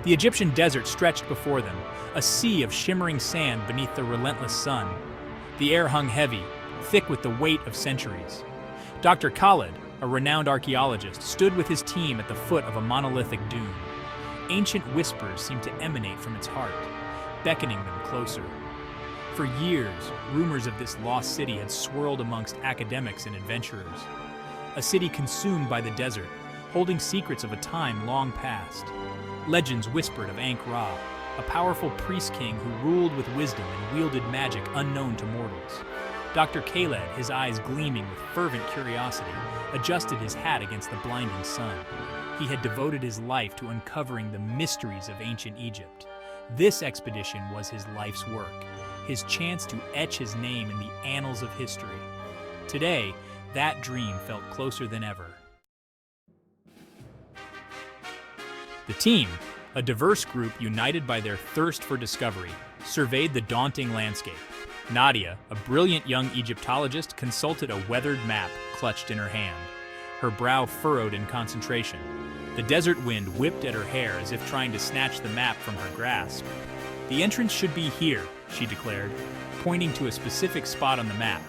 The Egyptian desert stretched before them, a sea of shimmering sand beneath the relentless sun. The air hung heavy, thick with the weight of centuries. Dr. Khaled, a renowned archaeologist, stood with his team at the foot of a monolithic dune. Ancient whispers seemed to emanate from its heart, beckoning them closer. For years, rumors of this lost city had swirled amongst academics and adventurers. A city consumed by the desert, holding secrets of a time long past. Legends whispered of Ank Ra, a powerful priest king who ruled with wisdom and wielded magic unknown to mortals. Dr. Khaled, his eyes gleaming with fervent curiosity, adjusted his hat against the blinding sun. He had devoted his life to uncovering the mysteries of ancient Egypt. This expedition was his life's work, his chance to etch his name in the annals of history. Today, that dream felt closer than ever. The team, a diverse group united by their thirst for discovery, surveyed the daunting landscape. Nadia, a brilliant young Egyptologist, consulted a weathered map clutched in her hand, her brow furrowed in concentration. The desert wind whipped at her hair as if trying to snatch the map from her grasp. "The entrance should be here," she declared, pointing to a specific spot on the map.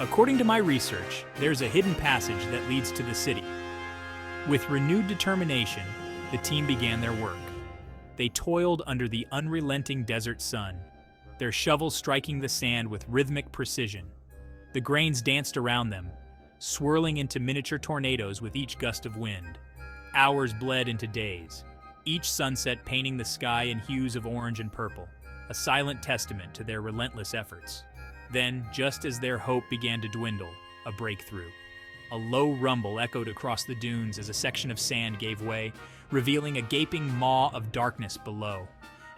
"According to my research, there's a hidden passage that leads to the city." With renewed determination, the team began their work. They toiled under the unrelenting desert sun, their shovels striking the sand with rhythmic precision. The grains danced around them, swirling into miniature tornadoes with each gust of wind. Hours bled into days, each sunset painting the sky in hues of orange and purple, a silent testament to their relentless efforts. Then, just as their hope began to dwindle, a breakthrough. A low rumble echoed across the dunes as a section of sand gave way, revealing a gaping maw of darkness below.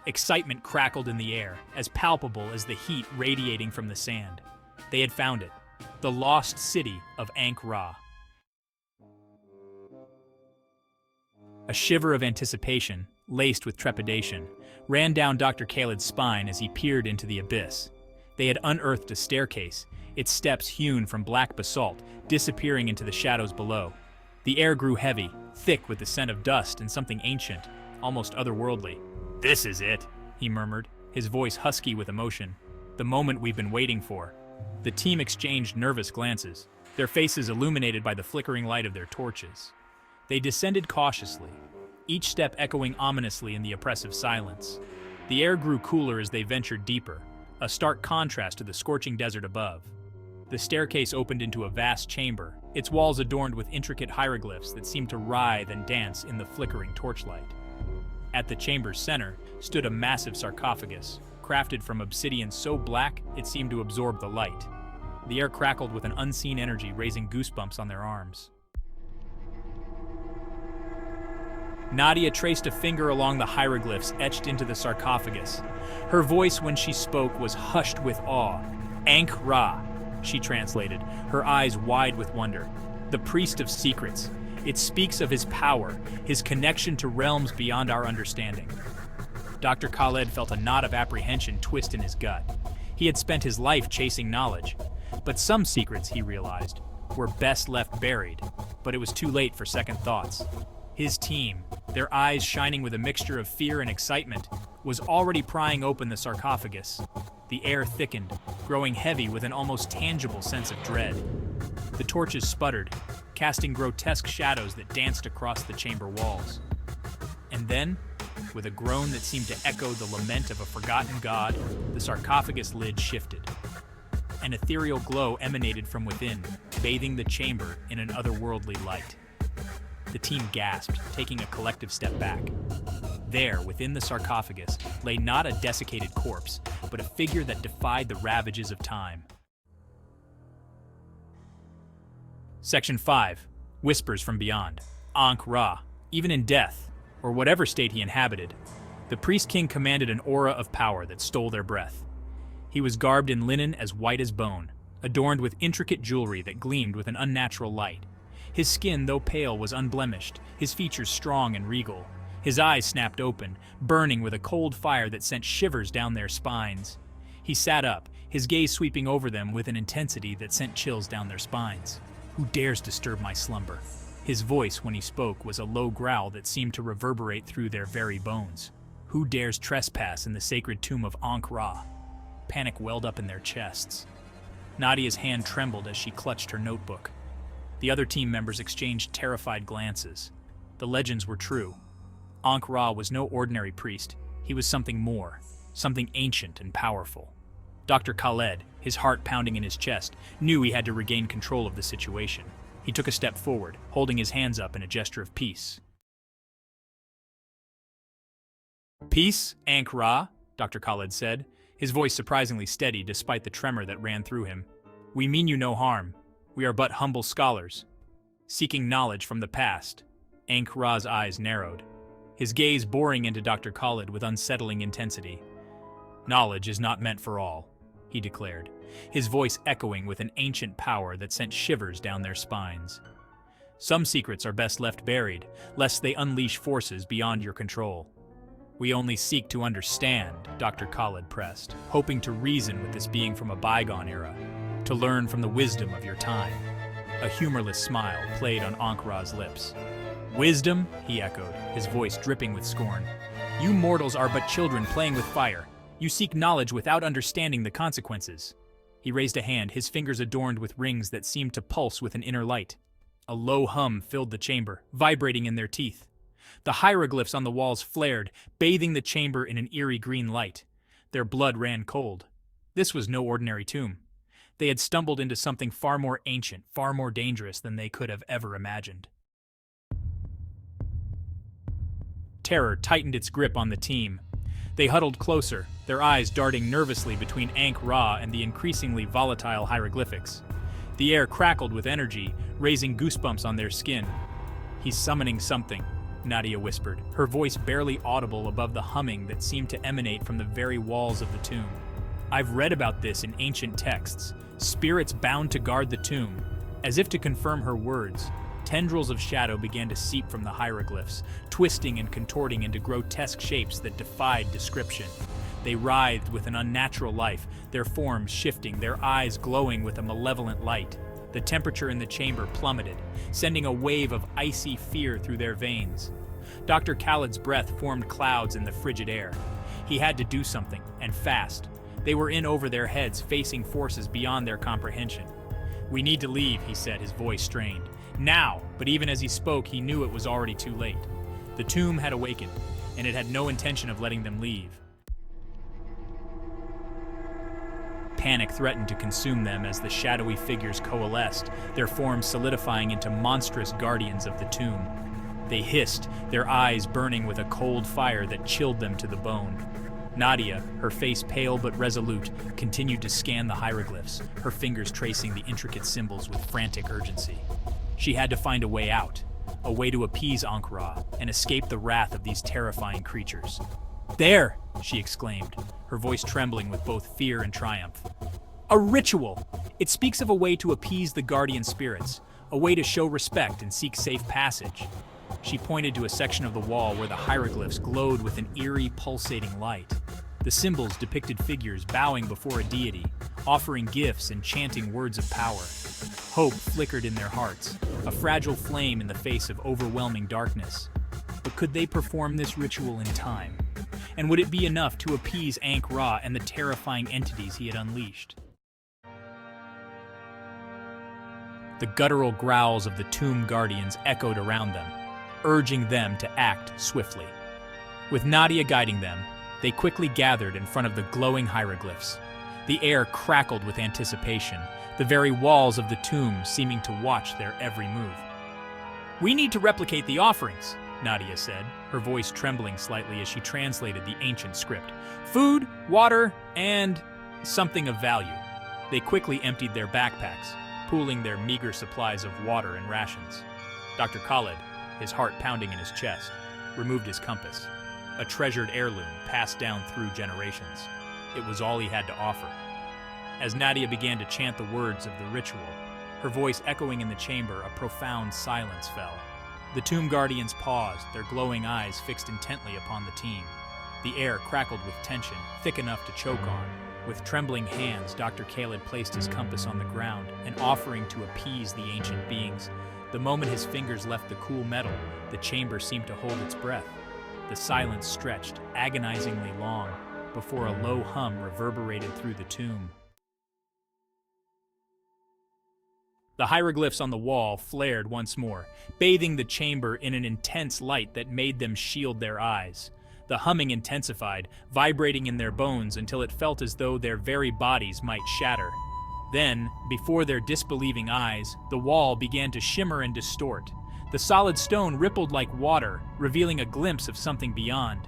Excitement crackled in the air, as palpable as the heat radiating from the sand. They had found it, the lost city of Ank Ra. A shiver of anticipation, laced with trepidation, ran down Dr. Khaled's spine as he peered into the abyss. They had unearthed a staircase, its steps hewn from black basalt, disappearing into the shadows below. The air grew heavy, thick with the scent of dust and something ancient, almost otherworldly. "This is it," he murmured, his voice husky with emotion. "The moment we've been waiting for." The team exchanged nervous glances, their faces illuminated by the flickering light of their torches. They descended cautiously, each step echoing ominously in the oppressive silence. The air grew cooler as they ventured deeper, a stark contrast to the scorching desert above. The staircase opened into a vast chamber, its walls adorned with intricate hieroglyphs that seemed to writhe and dance in the flickering torchlight. At the chamber's center stood a massive sarcophagus, crafted from obsidian so black it seemed to absorb the light. The air crackled with an unseen energy, raising goosebumps on their arms. Nadia traced a finger along the hieroglyphs etched into the sarcophagus. Her voice when she spoke was hushed with awe. "Ank Ra," she translated, her eyes wide with wonder. "The priest of secrets. It speaks of his power, his connection to realms beyond our understanding." Dr. Khaled felt a knot of apprehension twist in his gut. He had spent his life chasing knowledge, but some secrets, he realized, were best left buried, but it was too late for second thoughts. His team, their eyes shining with a mixture of fear and excitement, was already prying open the sarcophagus. The air thickened, growing heavy with an almost tangible sense of dread. The torches sputtered, casting grotesque shadows that danced across the chamber walls. And then, with a groan that seemed to echo the lament of a forgotten god, the sarcophagus lid shifted. An ethereal glow emanated from within, bathing the chamber in an otherworldly light. The team gasped, taking a collective step back. There, within the sarcophagus, lay not a desiccated corpse, but a figure that defied the ravages of time. Section 5. Whispers from Beyond. Ank Ra. Even in death, or whatever state he inhabited, the priest king commanded an aura of power that stole their breath. He was garbed in linen as white as bone, adorned with intricate jewelry that gleamed with an unnatural light. His skin, though pale, was unblemished, his features strong and regal. His eyes snapped open, burning with a cold fire that sent shivers down their spines. He sat up, his gaze sweeping over them with an intensity that sent chills down their spines. "Who dares disturb my slumber?" His voice, when he spoke, was a low growl that seemed to reverberate through their very bones. Who dares trespass in the sacred tomb of Ank Ra? Panic welled up in their chests. Nadia's hand trembled as she clutched her notebook. The other team members exchanged terrified glances. The legends were true. Ank Ra was no ordinary priest. He was something more, something ancient and powerful. Dr. Khaled, his heart pounding in his chest, knew he had to regain control of the situation. He took a step forward, holding his hands up in a gesture of peace. "Peace, Ank Ra," Dr. Khaled said, his voice surprisingly steady despite the tremor that ran through him. "We mean you no harm. We are but humble scholars, seeking knowledge from the past." Ank Ra's eyes narrowed, his gaze boring into Dr. Khaled with unsettling intensity. "Knowledge is not meant for all," he declared, his voice echoing with an ancient power that sent shivers down their spines. "Some secrets are best left buried, lest they unleash forces beyond your control." "We only seek to understand," Dr. Khaled pressed, hoping to reason with this being from a bygone era, to learn from the wisdom of your time. A humorless smile played on Ank Ra's lips. "Wisdom?" he echoed, his voice dripping with scorn. "You mortals are but children playing with fire. You seek knowledge without understanding the consequences." He raised a hand, his fingers adorned with rings that seemed to pulse with an inner light. A low hum filled the chamber, vibrating in their teeth. The hieroglyphs on the walls flared, bathing the chamber in an eerie green light. Their blood ran cold. This was no ordinary tomb. They had stumbled into something far more ancient, far more dangerous than they could have ever imagined. Terror tightened its grip on the team. They huddled closer, their eyes darting nervously between Ank Ra and the increasingly volatile hieroglyphics. The air crackled with energy, raising goosebumps on their skin. "He's summoning something," Nadia whispered, her voice barely audible above the humming that seemed to emanate from the very walls of the tomb. "I've read about this in ancient texts. Spirits bound to guard the tomb." As if to confirm her words, tendrils of shadow began to seep from the hieroglyphs, twisting and contorting into grotesque shapes that defied description. They writhed with an unnatural life, their forms shifting, their eyes glowing with a malevolent light. The temperature in the chamber plummeted, sending a wave of icy fear through their veins. Dr. Khaled's breath formed clouds in the frigid air. He had to do something, and fast. They were in over their heads, facing forces beyond their comprehension. "We need to leave," he said, his voice strained. "Now!" But even as he spoke, he knew it was already too late. The tomb had awakened, and it had no intention of letting them leave. Panic threatened to consume them as the shadowy figures coalesced, their forms solidifying into monstrous guardians of the tomb. They hissed, their eyes burning with a cold fire that chilled them to the bone. Nadia, her face pale but resolute, continued to scan the hieroglyphs, her fingers tracing the intricate symbols with frantic urgency. She had to find a way out, a way to appease Ank Ra and escape the wrath of these terrifying creatures. "There!" she exclaimed, her voice trembling with both fear and triumph. "A ritual! It speaks of a way to appease the guardian spirits, a way to show respect and seek safe passage." She pointed to a section of the wall where the hieroglyphs glowed with an eerie, pulsating light. The symbols depicted figures bowing before a deity, offering gifts and chanting words of power. Hope flickered in their hearts, a fragile flame in the face of overwhelming darkness. But could they perform this ritual in time? And would it be enough to appease Ank Ra and the terrifying entities he had unleashed? The guttural growls of the tomb guardians echoed around them, urging them to act swiftly. With Nadia guiding them, they quickly gathered in front of the glowing hieroglyphs. The air crackled with anticipation, the very walls of the tomb seeming to watch their every move. "We need to replicate the offerings," Nadia said, her voice trembling slightly as she translated the ancient script. "Food, water, and something of value." They quickly emptied their backpacks, pooling their meager supplies of water and rations. Dr. Khaled, his heart pounding in his chest, removed his compass, a treasured heirloom passed down through generations. It was all he had to offer. As Nadia began to chant the words of the ritual, her voice echoing in the chamber, a profound silence fell. The tomb guardians paused, their glowing eyes fixed intently upon the team. The air crackled with tension, thick enough to choke on. With trembling hands, Dr. Khaled placed his compass on the ground, an offering to appease the ancient beings. The moment his fingers left the cool metal, the chamber seemed to hold its breath. The silence stretched, agonizingly long, before a low hum reverberated through the tomb. The hieroglyphs on the wall flared once more, bathing the chamber in an intense light that made them shield their eyes. The humming intensified, vibrating in their bones until it felt as though their very bodies might shatter. Then, before their disbelieving eyes, the wall began to shimmer and distort. The solid stone rippled like water, revealing a glimpse of something beyond.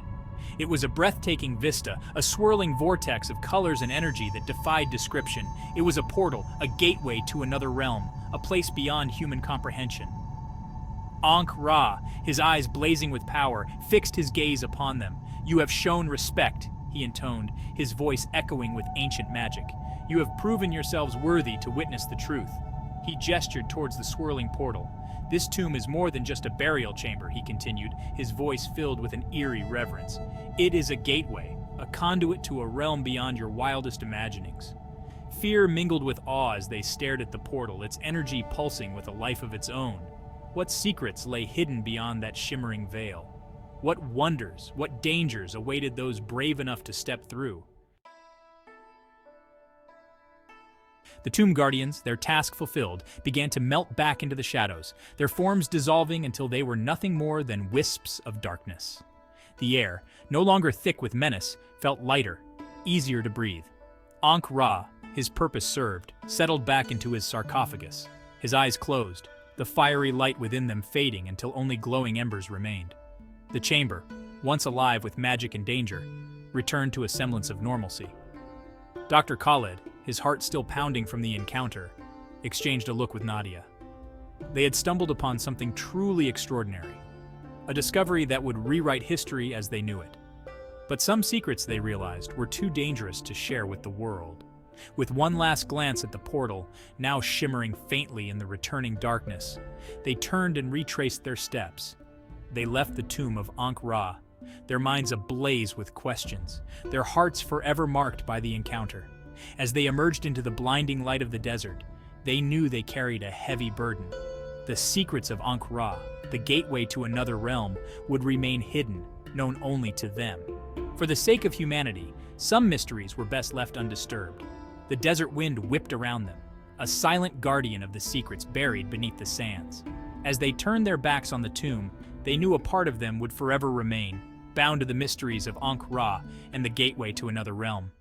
It was a breathtaking vista, a swirling vortex of colors and energy that defied description. It was a portal, a gateway to another realm, a place beyond human comprehension. Ank Ra, his eyes blazing with power, fixed his gaze upon them. "You have shown respect," he intoned, his voice echoing with ancient magic. "You have proven yourselves worthy to witness the truth." He gestured towards the swirling portal. "This tomb is more than just a burial chamber," he continued, his voice filled with an eerie reverence. "It is a gateway, a conduit to a realm beyond your wildest imaginings." Fear mingled with awe as they stared at the portal, its energy pulsing with a life of its own. What secrets lay hidden beyond that shimmering veil? What wonders, what dangers awaited those brave enough to step through? The tomb guardians, their task fulfilled, began to melt back into the shadows, their forms dissolving until they were nothing more than wisps of darkness. The air, no longer thick with menace, felt lighter, easier to breathe. Ank Ra, his purpose served, settled back into his sarcophagus, his eyes closed, the fiery light within them fading until only glowing embers remained. The chamber, once alive with magic and danger, returned to a semblance of normalcy. Dr. Khaled, his heart still pounding from the encounter, exchanged a look with Nadia. They had stumbled upon something truly extraordinary, a discovery that would rewrite history as they knew it. But some secrets, they realized, were too dangerous to share with the world. With one last glance at the portal, now shimmering faintly in the returning darkness, they turned and retraced their steps. They left the tomb of Ank Ra, their minds ablaze with questions, their hearts forever marked by the encounter. As they emerged into the blinding light of the desert, they knew they carried a heavy burden. The secrets of Ank Ra, the gateway to another realm, would remain hidden, known only to them. For the sake of humanity, some mysteries were best left undisturbed. The desert wind whipped around them, a silent guardian of the secrets buried beneath the sands. As they turned their backs on the tomb, they knew a part of them would forever remain, bound to the mysteries of Ank Ra and the gateway to another realm.